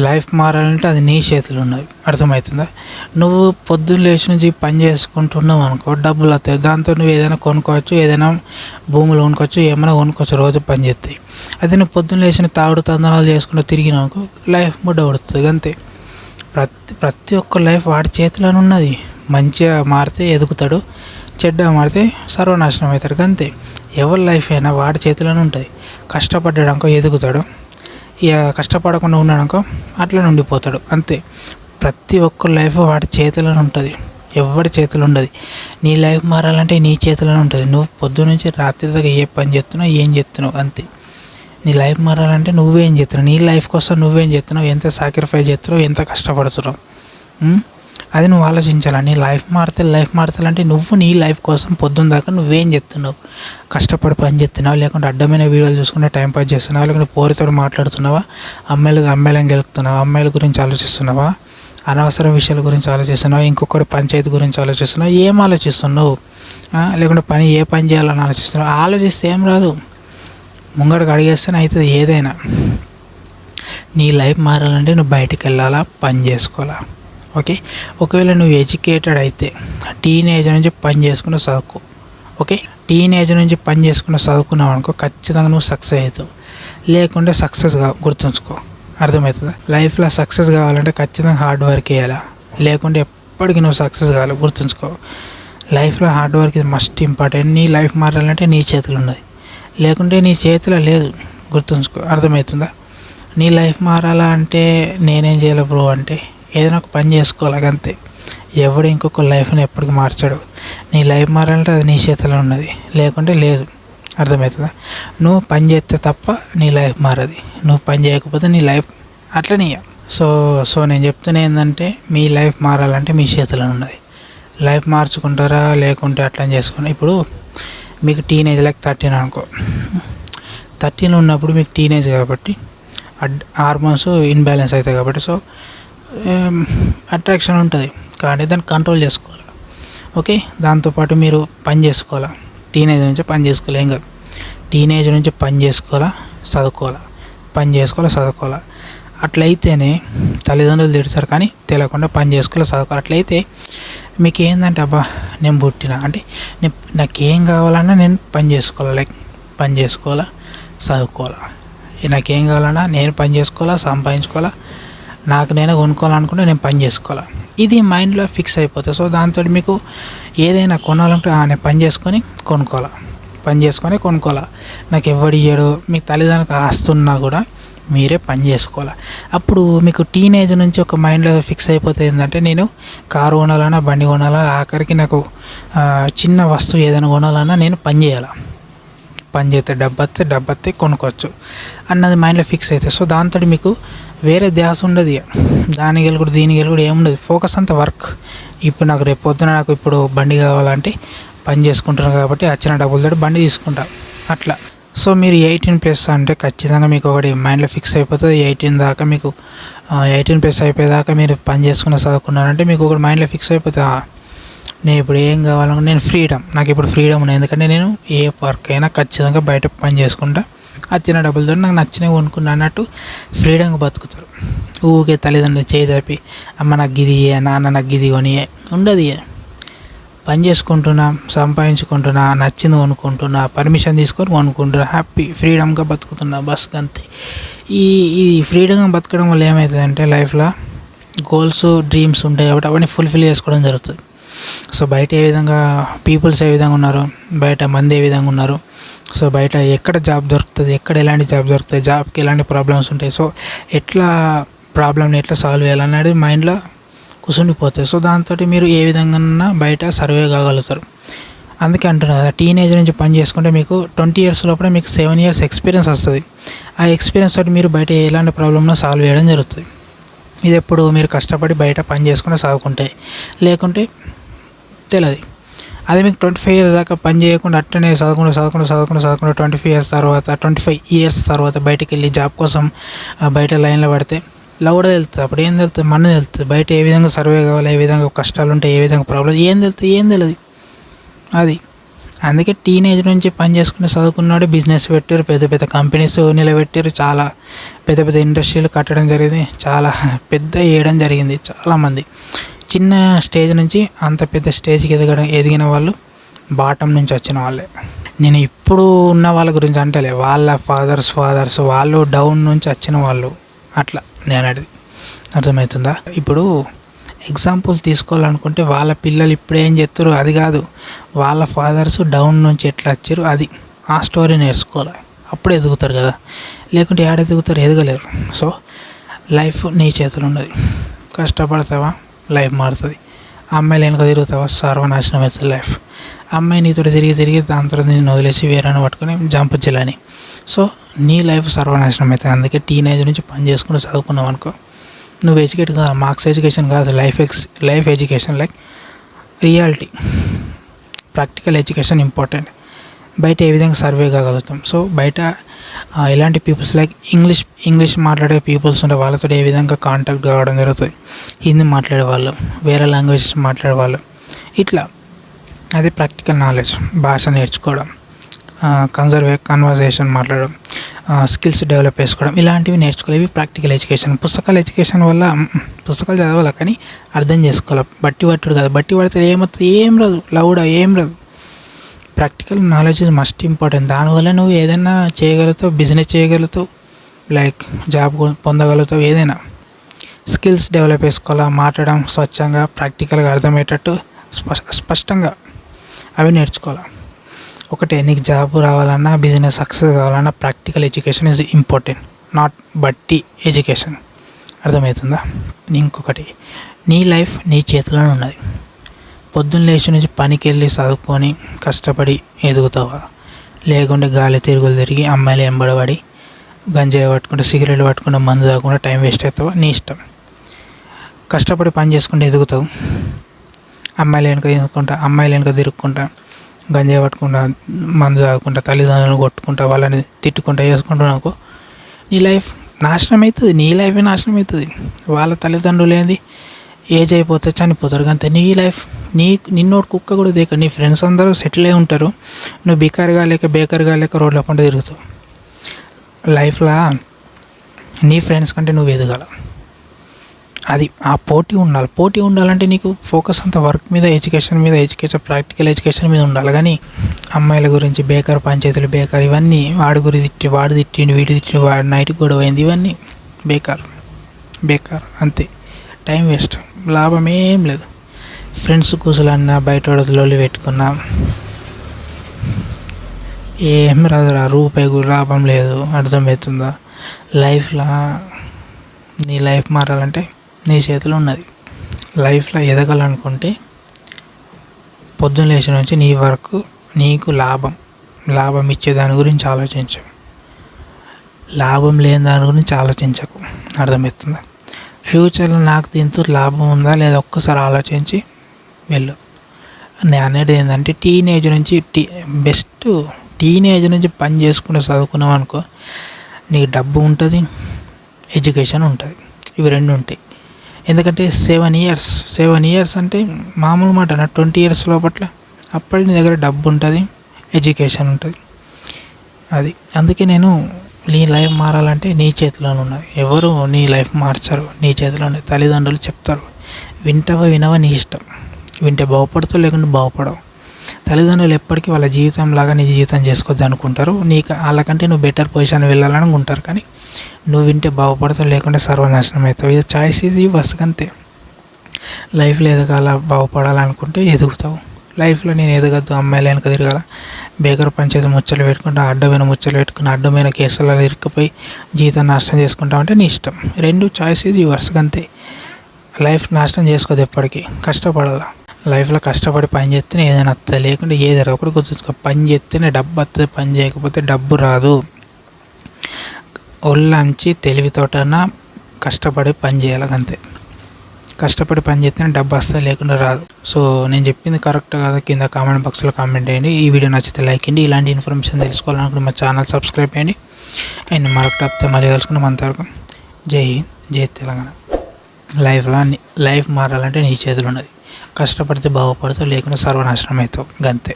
Life మారాలంటే అది నీ చేతులు ఉన్నది. అర్థమవుతుందా? నువ్వు పొద్దున్న లేచి నుంచి పని చేసుకుంటున్నావు అనుకో, డబ్బులు వస్తాయి. దాంతో నువ్వు ఏదైనా కొనుక్కోవచ్చు, ఏదైనా భూములు కొనుక్కోవచ్చు, ఏమైనా కొనుక్కోవచ్చు రోజు పని చేస్తాయి. అదే నువ్వు పొద్దున్న లేచిన తాగుడు తందనాలు చేసుకుంటూ తిరిగినావు అనుకో, లైఫ్ ముడ్డ పడుతుంది అంతే. ప్రతి ఒక్క లైఫ్ వాడి చేతిలోనే ఉన్నది. మంచిగా మారితే ఎదుగుతాడు, చెడ్డగా మారితే సర్వనాశనం అవుతాడు అంతే. ఎవరి లైఫ్ అయినా వాడి చేతిలోనే ఉంటుంది. కష్టపడ్డాడనుకో ఎదుగుతాడు, ఇక కష్టపడకుండా ఉన్నాడనుకో అట్లనే ఉండిపోతాడు అంతే. ప్రతి ఒక్క లైఫ్ వాడి చేతిలోనే ఉంటుంది, ఎవరి చేతిలో ఉండదు. నీ లైఫ్ మారాలంటే నీ చేతిలోనే ఉంటుంది. నువ్వు పొద్దు నుంచి రాత్రి దాకా ఏ పని చేస్తున్నావు, ఏం చేస్తున్నావు అంతే. నీ లైఫ్ మారాలంటే నువ్వేం చేస్తున్నావు, నీ లైఫ్ కోసం నువ్వేం చేస్తున్నావు, ఎంత సాక్రిఫైస్ చేస్తున్నావు, ఎంత కష్టపడుతున్నావు, అది నువ్వు ఆలోచించాలి. నీ లైఫ్ మారుతాలంటే నువ్వు నీ లైఫ్ కోసం పొద్దున్న దాకా నువ్వేం చేస్తున్నావు, కష్టపడి పని చేస్తున్నావు, లేకుంటే అడ్డమైన వీడియోలు చూసుకుంటే టైంపాస్ చేస్తున్నావా, లేకుంటే పోరితో మాట్లాడుతున్నావా, అమ్మాయిలను గెలుపుతున్నావా, అమ్మాయిల గురించి ఆలోచిస్తున్నావా, అనవసర విషయాల గురించి ఆలోచిస్తున్నావా, ఇంకొకటి పంచాయతీ గురించి ఆలోచిస్తున్నావు, ఏం ఆలోచిస్తున్నావు, లేకుంటే ఏ పని చేయాలని ఆలోచిస్తున్నావు. ఆలోచిస్తే ఏం రాదు, ముంగడికి అడిగేస్తేనే అవుతుంది ఏదైనా. నీ లైఫ్ మారాలంటే నువ్వు బయటికి వెళ్ళాలా, పని చేసుకోవాలా. ఓకే, ఒకవేళ నువ్వు ఎడ్యుకేటెడ్ అయితే టీనేజ్ నుంచి పని చేసుకుని చదువుకో. ఓకే, టీనేజ్ నుంచి పని చేసుకుని చదువుకున్నావు అనుకో, ఖచ్చితంగా నువ్వు సక్సెస్ అవుతావు. లేకుంటే సక్సెస్ గుర్తుంచుకో. అర్థమవుతుందా? లైఫ్లో సక్సెస్ కావాలంటే ఖచ్చితంగా హార్డ్ వర్క్ చేయాలా, లేకుంటే ఎప్పటికీ నువ్వు సక్సెస్ కావాలి. గుర్తుంచుకో, లైఫ్లో హార్డ్ వర్క్ ఇది మస్ట్ ఇంపార్టెంట్. నీ లైఫ్ మారాలంటే నీ చేతిలో ఉన్నది, లేకుంటే నీ చేతిలో లేదు. గుర్తుంచుకో. అర్థమవుతుందా? నీ లైఫ్ మారాలా అంటే నేనేం చేయాలి బ్రో అంటే ఏదైనా ఒక పని చేసుకోవాలి అంతే. ఎవడు ఇంకొక లైఫ్ని ఎప్పటికీ మార్చాడు. నీ లైఫ్ మారాలంటే అది నీ చేతిలో ఉన్నది, లేకుంటే లేదు. అర్థమవుతుందా? నువ్వు పని చేస్తే తప్ప నీ లైఫ్ మారది, నువ్వు పని చేయకపోతే నీ లైఫ్ అట్లనే. సో నేను చెప్తున్నా ఏంటంటే మీ లైఫ్ మారాలంటే మీ చేతిలో ఉన్నది. లైఫ్ మార్చుకుంటారా లేకుంటే అట్లా చేసుకుని. ఇప్పుడు మీకు టీనేజ్ లైక్ 13 అనుకో, 13 ఉన్నప్పుడు మీకు టీనేజ్ కాబట్టి హార్మోన్స్ ఇన్బ్యాలెన్స్ అవుతాయి కాబట్టి సో అట్రాక్షన్ ఉంటుంది, కానీ దాన్ని కంట్రోల్ చేసుకోవాలి. ఓకే, దాంతోపాటు మీరు పని చేసుకోవాలా. టీనేజ్ నుంచి పని చేసుకోవాలి, ఏం కాదు. టీనేజ్ నుంచి పని చేసుకోవాలా, చదువుకోవాలా. అట్లయితేనే తల్లిదండ్రులు తిడతారు, కానీ తెలియకుండా పని చదువుకోవాలి. అట్లయితే మీకు ఏంటంటే అబ్బా నేను పుట్టిన అంటే నాకేం కావాలన్నా నేను పని చేసుకోవాలా, చదువుకోవాలా. నాకేం కావాలన్నా నేను పని చేసుకోవాలా, సంపాదించుకోవాలా, నాకు నేనే కొనుక్కోవాలనుకుంటే నేను పని చేసుకోవాలా. ఇది మైండ్లో ఫిక్స్ అయిపోతుంది. సో దాంతో మీకు ఏదైనా కొనాలంటే నేను పని చేసుకొని కొనుక్కోవాలా. నాకు ఎవడు ఇయ్యడు. మీ తల్లిదండ్రులకు ఆస్తున్నా కూడా మీరే పని చేసుకోవాలా. అప్పుడు మీకు టీనేజ్ నుంచి ఒక మైండ్లో ఫిక్స్ అయిపోతుంది ఏంటంటే నేను కారు కొనాలన్నా, బండి కొనాలా, ఆఖరికి నాకు చిన్న వస్తువు ఏదైనా కొనాలన్నా నేను పని చేయాలా. పని చేస్తే డబ్బత్తే కొనుక్కోవచ్చు అన్నది మైండ్లో ఫిక్స్ అవుతుంది. సో దాంతో మీకు వేరే ధ్యాస ఉండదు. దీనికి వెళ్ళి ఏముండదు. ఫోకస్ అంతా వర్క్. ఇప్పుడు నాకు రేపు పొద్దున నాకు ఇప్పుడు బండి కావాలంటే పని చేసుకుంటున్నాను కాబట్టి వచ్చిన డబ్బులతో బండి తీసుకుంటా అట్లా. సో మీరు 18+ అంటే ఖచ్చితంగా మీకు ఒకటి మైండ్లో ఫిక్స్ అయిపోతుంది. 18+ అయిపోయేదాకా మీరు పని చేసుకుని చదువుకున్నారంటే మీకు ఒకటి మైండ్లో ఫిక్స్ అయిపోతుంది. నేను ఇప్పుడు ఏం కావాలనుకుంటే నేను నాకు ఇప్పుడు ఫ్రీడమ్ ఉన్నది. ఎందుకంటే నేను ఏ వర్క్ అయినా ఖచ్చితంగా బయట పని చేసుకుంటా, వచ్చిన డబ్బులతో నాకు నచ్చినవి కొనుక్కున్నా అన్నట్టు ఫ్రీడంగా బతుకుతారు. ఊరికే తల్లిదండ్రులు చేపి అమ్మ నాకు గిది, నాన్న నాకు గిది కొని ఉండదు. పని చేసుకుంటున్నా, సంపాదించుకుంటున్నా, నచ్చింది కొనుక్కుంటున్నా, పర్మిషన్ తీసుకొని కొనుక్కుంటున్నా, హ్యాపీ ఫ్రీడమ్గా బతుకుతున్నా. బస్ అంతే. ఈ ఫ్రీడమ్గా బతకడం వల్ల ఏమవుతుందంటే లైఫ్లో గోల్స్, డ్రీమ్స్ ఉంటాయి కాబట్టి అవన్నీ ఫుల్ఫిల్ చేసుకోవడం జరుగుతుంది. సో బయట ఏ విధంగా పీపుల్స్ ఏ విధంగా ఉన్నారు, బయట మంది ఏ విధంగా ఉన్నారు, సో బయట ఎక్కడ జాబ్ దొరుకుతుంది, ఎక్కడ ఎలాంటి జాబ్ దొరుకుతాయి, జాబ్కి ఎలాంటి ప్రాబ్లమ్స్ ఉంటాయి, సో ఎట్లా ప్రాబ్లమ్ని ఎట్లా సాల్వ్ చేయాలనేది మైండ్లో కూర్చుండిపోతుంది. సో దాంతో మీరు ఏ విధంగా బయట సర్వే కాగలుగుతారు. అందుకే అంటున్నారు కదా, టీనేజ్ నుంచి పని చేసుకుంటే మీకు 20 years లోపల మీకు 7 years ఎక్స్పీరియన్స్ వస్తుంది. ఆ ఎక్స్పీరియన్స్ తోటి మీరు బయట ఎలాంటి ప్రాబ్లమ్ను సాల్వ్ చేయడం జరుగుతుంది. ఇది ఎప్పుడు మీరు కష్టపడి బయట పని చేసుకుంటే చదువుకుంటే, లేకుంటే తెలియదు. అదే మీకు 25 years దాకా పని చేయకుండా అట్టనే చదువుకుంటూ 25 years తర్వాత బయటికి వెళ్ళి జాబ్ కోసం బయట లైన్లో పడితే లౌడ తెలుస్తుంది. అప్పుడు ఏం తెలుస్తుంది? మన తెలుస్తుంది. బయట ఏ విధంగా సర్వే కావాలి, ఏ విధంగా కష్టాలు ఉంటాయి, ఏ విధంగా ప్రాబ్లం ఏం తెలియదు. అది అందుకే టీనేజ్ నుంచి పని చేసుకుని చదువుకున్నాడు, బిజినెస్ పెట్టారు, పెద్ద పెద్ద కంపెనీస్ నిలబెట్టారు, చాలా పెద్ద పెద్ద ఇండస్ట్రీలు కట్టడం జరిగింది, చాలా పెద్ద వేయడం జరిగింది. చాలామంది చిన్న స్టేజ్ నుంచి అంత పెద్ద స్టేజ్కి ఎదిగిన వాళ్ళు బాటం నుంచి వచ్చిన వాళ్ళే. నేను ఇప్పుడు ఉన్న వాళ్ళ గురించి అంటలే, వాళ్ళ ఫాదర్స్ వాళ్ళు డౌన్ నుంచి వచ్చిన వాళ్ళు, అట్లా నేను అనేది అర్థమవుతుందా. ఇప్పుడు ఎగ్జాంపుల్ తీసుకోవాలనుకుంటే వాళ్ళ పిల్లలు ఇప్పుడు ఏం చేస్తారు అది కాదు, వాళ్ళ ఫాదర్స్ డౌన్ నుంచి ఎట్లా వచ్చారు అది, ఆ స్టోరీ నేర్చుకోవాలి, అప్పుడు ఎదుగుతారు కదా. లేకుంటే ఏడ ఎదుగుతారు, ఎదగలేరు. సో లైఫ్ నీ చేతులు ఉన్నది, కష్టపడతావా లైఫ్ మారుతుంది. అమ్మాయిలు వెనుక తిరుగుతావా సర్వనాశనం అవుతుంది లైఫ్. అమ్మాయి నీతో తిరిగి దాంతో నేను వదిలేసి వేరేని పట్టుకొని జంప్ చెల్లని. సో నీ లైఫ్ సర్వనాశనం అవుతుంది. అందుకే టీనేజ్ నుంచి పని చేసుకుంటూ చదువుకున్నావు అనుకో, నువ్వు ఎడ్యుకేట్ కాదు, మార్క్స్ ఎడ్యుకేషన్ కాదు, life education, like reality, practical education important. బయట ఏ విధంగా సర్వే కాగలుగుతాం. సో బయట ఎలాంటి పీపుల్స్, లైక్ ఇంగ్లీష్ మాట్లాడే పీపుల్స్ ఉంటే వాళ్ళతో ఏ విధంగా కాంటాక్ట్ కావడం జరుగుతుంది, హిందీ మాట్లాడే వాళ్ళు, వేరే లాంగ్వేజెస్ మాట్లాడే వాళ్ళు, ఇట్లా అది ప్రాక్టికల్ నాలెడ్జ్. భాష నేర్చుకోవడం, కన్వర్జేషన్ మాట్లాడడం, స్కిల్స్ డెవలప్ చేసుకోవడం, ఇలాంటివి నేర్చుకోవాలి. ఇవి ప్రాక్టికల్ ఎడ్యుకేషన్. పుస్తకాల ఎడ్యుకేషన్ వల్ల పుస్తకాలు చదవాలి కానీ అర్థం చేసుకోవాలి, బట్టి పట్టుడు కాదు. బట్టి పడితే ఏమవుతుంది, ఏం రాదు, లౌడా ఏం రాదు. Practical knowledge is must important. దానివల్ల నువ్వు ఏదైనా చేయగలుగుతావు, బిజినెస్ చేయగలుగుతావు, లైక్ జాబ్ పొందగలుగుతావు, ఏదైనా స్కిల్స్ డెవలప్ చేసుకోవాలా. మాట్లాడడం స్వచ్ఛంగా, ప్రాక్టికల్గా అర్థమయ్యేటట్టు స్పష్టంగా అవి నేర్చుకోవాలి. ఒకటే, నీకు జాబ్ రావాలన్నా, బిజినెస్ సక్సెస్ కావాలన్నా practical education is important, not బట్టి ఎడ్యుకేషన్. అర్థమవుతుందా. ఇంకొకటి, నీ లైఫ్ నీ చేతిలోనే ఉన్నది. పొద్దున్న లేచి నుంచి పనికి వెళ్ళి చదువుకొని కష్టపడి ఎదుగుతావా, లేకుంటే గాలి తిరుగులు తిరిగి అమ్మాయిలు ఎంబడబడి గంజాయి పట్టుకుంటే, సిగరెట్లు పట్టుకుంటే, మందు తాగకుండా టైం వేస్ట్ అవుతావా, నీ ఇష్టం. కష్టపడి పని చేసుకుంటే ఎదుగుతావు, అమ్మాయిలు వెనుక తిరుక్కుంటా, గంజాయి పట్టుకుంటా, మందు తాగుకుంటా, తల్లిదండ్రులను కొట్టుకుంటా, వాళ్ళని తిట్టుకుంటా చేసుకుంటున్నావు, నీ లైఫ్ నాశనం అవుతుంది. నీ లైఫే నాశనం అవుతుంది. వాళ్ళ తల్లిదండ్రులు ఏంది, ఏజ్ అయిపోతే చనిపోతారు అంతే. నీ లైఫ్ నిన్నోడు కుక్క కూడా దేక. నీ ఫ్రెండ్స్ అందరూ సెటిల్ అయి ఉంటారు, నువ్వు బేకర్గా లేక రోడ్ల పంట తిరుగుతావు. లైఫ్లో నీ ఫ్రెండ్స్ కంటే నువ్వు ఎదగాల, అది ఆ పోటీ ఉండాలి. పోటీ ఉండాలంటే నీకు ఫోకస్ అంతా వర్క్ మీద, ఎడ్యుకేషన్ ప్రాక్టికల్ ఎడ్యుకేషన్ మీద ఉండాలి. కానీ అమ్మాయిల గురించి బేకర్ పంచాయతీలు, ఇవన్నీ వాడి గురించి వాడు తిట్టిండు, వీడి తిట్టిండు, వాడి నైట్కి గొడవ అయింది, ఇవన్నీ బేకార్ అంతే. టైం వేస్ట్, లాభం ఏం లేదు. ఫ్రెండ్స్ కూసులన్నా, బయట లొల్లి పెట్టుకున్నా ఏం రాదురా, రూపాయి కూడా లాభం లేదు. అర్థమవుతుందా. లైఫ్లో నీ లైఫ్ మారాలంటే నీ చేతిలో ఉన్నది. లైఫ్లో ఎదగాలనుకుంటే పొద్దున్న లేచిన నుంచి నీ వరకు నీకు లాభం ఇచ్చే దాని గురించి ఆలోచించు, లాభం లేని దాని గురించి ఆలోచించకు. అర్థమవుతుందా. ఫ్యూచర్లో నాకు దీంతో లాభం ఉందా లేదా ఒక్కసారి ఆలోచించి వెళ్ళు. నేను అనేది ఏంటంటే టీనేజ్ నుంచి పని చేసుకుంటూ చదువుకున్నావు అనుకో, నీకు డబ్బు ఉంటుంది, ఎడ్యుకేషన్ ఉంటుంది, ఇవి రెండు ఉంటాయి. ఎందుకంటే 7 ఇయర్స్ అంటే మామూలు మాట నా 20 ఇయర్స్ లోపల అప్పటి నీ దగ్గర డబ్బు ఉంటుంది, ఎడ్యుకేషన్ ఉంటుంది. అది అందుకే నీ లైఫ్ మారాలంటే నీ చేతిలోనే ఉన్నది. ఎవరు నీ లైఫ్ మార్చరు, నీ చేతిలో ఉన్నది. తల్లిదండ్రులు చెప్తారు, వినవా నీ ఇష్టం. వింటే బాగుపడతావు, లేకుంటే బాగుపడవు. తల్లిదండ్రులు ఎప్పటికీ వాళ్ళ జీవితం లాగా నీ జీవితం చేసుకోవద్దు అనుకుంటారు. వాళ్ళకంటే నువ్వు బెటర్ పొజిషన్ వెళ్ళాలని అనుకుంటారు. కానీ నువ్వు వింటే బాగుపడతావు, లేకుంటే సర్వనాశనం అవుతావు. ఇది చాయిస్ ఇది ఫస్ట్ అంతే. లైఫ్లో ఎదగాల, బాగుపడాలనుకుంటే ఎదుగుతావు. లైఫ్లో నేను ఎదగద్దు, అమ్మాయిలు వెనక తిరగాల, బేకర్ పంచాయతీ ముచ్చలు పెట్టుకుంటా, అడ్డమైన కేసులలో ఇరుక్కుపోయి జీవితం నాశనం చేసుకుంటావు అంటే నీ ఇష్టం. రెండు చాయిస్ ఇది వర్స్గా అంతే. లైఫ్ నాశనం చేసుకోదు, ఎప్పటికీ కష్టపడాలి. లైఫ్లో కష్టపడి పని చేస్తేనే ఏదైనా వస్తుంది, లేకుంటే ఏదైనా ఒకటి గుర్తుంచుకో. పని చేస్తేనే డబ్బు వస్తుంది, పని చేయకపోతే డబ్బు రాదు. ఒళ్ళంచి తెలివితోటన్నా కష్టపడి పని చేయాలి అంతే. కష్టపడి పని చేస్తేనే డబ్బు వస్తుంది, లేకుండా రాదు. సో నేను చెప్పింది కరెక్ట్ కదా, కింద కామెంట్ బాక్స్లో కామెంట్ చేయండి. ఈ వీడియో నచ్చితే లైక్ చేయండి. ఇలాంటి ఇన్ఫర్మేషన్ తెలుసుకోవాలనుకుంటే మా ఛానల్ సబ్స్క్రైబ్ చేయండి. అండ్ మరొక టాప్తో మళ్ళీ కలుసుకుంటే అంతవరకు జై హింద్, జై తెలంగాణ. లైఫ్ మారాలంటే నీ చేతులు ఉన్నది. కష్టపడితే బాగుపడతావు, లేకుండా సర్వనాశనం అవుతావు, గంతే.